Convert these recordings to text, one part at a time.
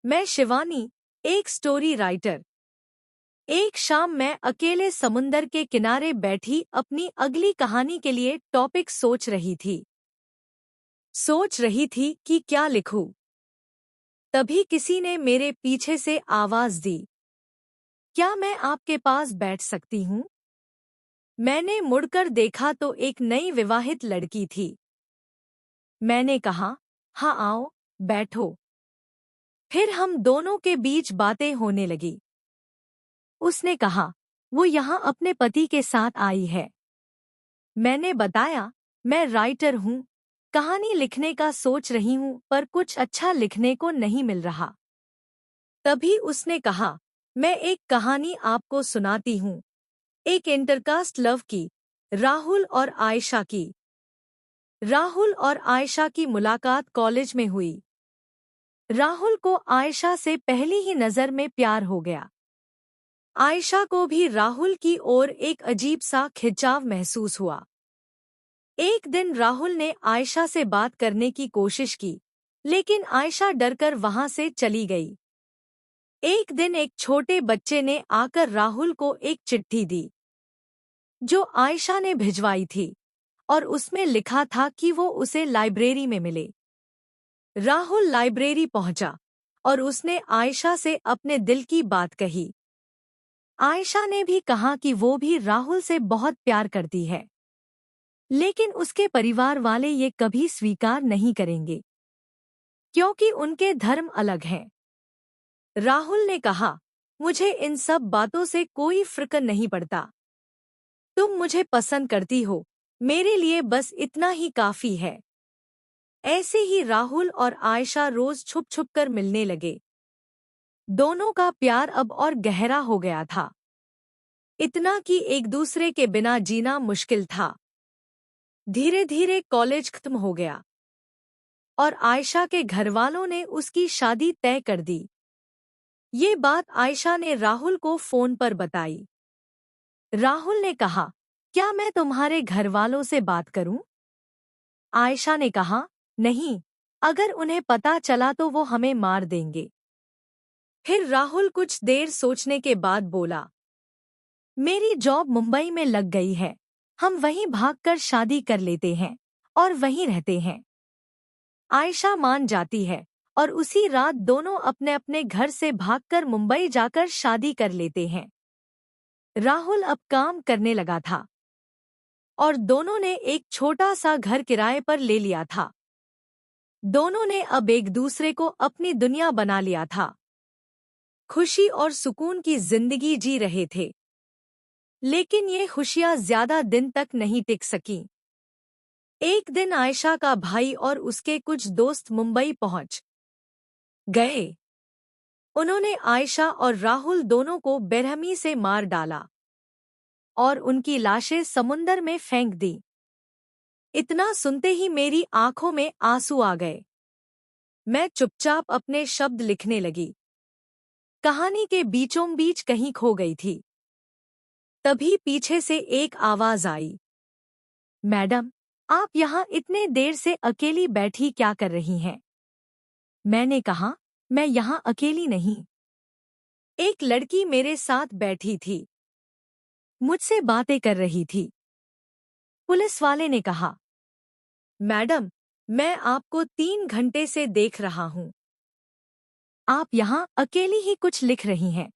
मैं शिवानी, एक story writer. एक शाम मैं अकेले समुंदर के किनारे बैठी अपनी अगली कहानी के लिए टॉपिक सोच रही थी कि क्या लिखूं। तभी किसी ने मेरे पीछे से आवाज दी, क्या मैं आपके पास बैठ सकती हूँ? मैंने मुड़कर देखा तो एक नई विवाहित लड़की थी। मैंने कहा, हाँ आओ, बैठो। फिर हम दोनों के बीच बातें होने लगी। उसने कहा, वो यहाँ अपने पति के साथ आई है। मैंने बताया, मैं राइटर हूँ, कहानी लिखने का सोच रही हूँ पर कुछ अच्छा लिखने को नहीं मिल रहा। तभी उसने कहा, मैं एक कहानी आपको सुनाती हूँ, एक इंटरकास्ट लव की, राहुल और आयशा की। राहुल और आयशा की मुलाकात कॉलेज में हुई। राहुल को आयशा से पहली ही नज़र में प्यार हो गया। आयशा को भी राहुल की ओर एक अजीब सा खिंचाव महसूस हुआ। एक दिन राहुल ने आयशा से बात करने की कोशिश की, लेकिन आयशा डरकर वहां से चली गई। एक दिन एक छोटे बच्चे ने आकर राहुल को एक चिट्ठी दी, जो आयशा ने भिजवाई थी, और उसमें लिखा था कि वो उसे लाइब्रेरी में मिले। राहुल लाइब्रेरी पहुंचा और उसने आयशा से अपने दिल की बात कही। आयशा ने भी कहा कि वो भी राहुल से बहुत प्यार करती है, लेकिन उसके परिवार वाले ये कभी स्वीकार नहीं करेंगे, क्योंकि उनके धर्म अलग हैं। राहुल ने कहा, मुझे इन सब बातों से कोई फर्क नहीं पड़ता। तुम मुझे पसंद करती हो, मेरे लिए बस इतना ही काफी है। ऐसे ही राहुल और आयशा रोज छुप छुप कर मिलने लगे। दोनों का प्यार अब और गहरा हो गया था, इतना कि एक दूसरे के बिना जीना मुश्किल था। धीरे धीरे कॉलेज खत्म हो गया और आयशा के घरवालों ने उसकी शादी तय कर दी। ये बात आयशा ने राहुल को फोन पर बताई। राहुल ने कहा, क्या मैं तुम्हारे घरवालों से बात करूं? आयशा ने कहा, नहीं, अगर उन्हें पता चला तो वो हमें मार देंगे। फिर राहुल कुछ देर सोचने के बाद बोला, मेरी जॉब मुंबई में लग गई है, हम वहीं भागकर शादी कर लेते हैं और वहीं रहते हैं। आयशा मान जाती है और उसी रात दोनों अपने अपने घर से भागकर मुंबई जाकर शादी कर लेते हैं। राहुल अब काम करने लगा था और दोनों ने एक छोटा सा घर किराए पर ले लिया था। दोनों ने अब एक दूसरे को अपनी दुनिया बना लिया था। खुशी और सुकून की जिंदगी जी रहे थे। लेकिन ये खुशियां ज्यादा दिन तक नहीं टिक सकीं। एक दिन आयशा का भाई और उसके कुछ दोस्त मुंबई पहुंच गए। उन्होंने आयशा और राहुल दोनों को बेरहमी से मार डाला और उनकी लाशें समुंदर में फेंक दी। इतना सुनते ही मेरी आंखों में आंसू आ गए। मैं चुपचाप अपने शब्द लिखने लगी। कहानी के बीचों बीच कहीं खो गई थी। तभी पीछे से एक आवाज आई, मैडम, आप यहाँ इतने देर से अकेली बैठी क्या कर रही हैं? मैंने कहा, मैं यहाँ अकेली नहीं, एक लड़की मेरे साथ बैठी थी, मुझसे बातें कर रही थी। पुलिस वाले ने कहा, मैडम, मैं आपको 3 घंटे से देख रहा हूँ। आप यहाँ अकेली ही कुछ लिख रही हैं।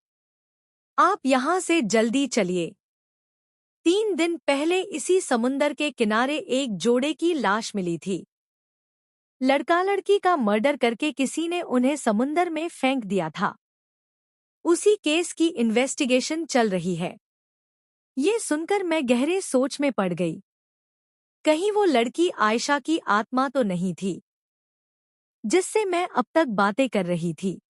आप यहाँ से जल्दी चलिए। 3 दिन पहले इसी समुंदर के किनारे एक जोड़े की लाश मिली थी। लड़का लड़की का मर्डर करके किसी ने उन्हें समुंदर में फेंक दिया था। उसी केस की इन्वेस्टिगेशन चल रही है। ये सुनकर मैं गहरे सोच में पड़ गई। कहीं वो लड़की आयशा की आत्मा तो नहीं थी, जिससे मैं अब तक बातें कर रही थी।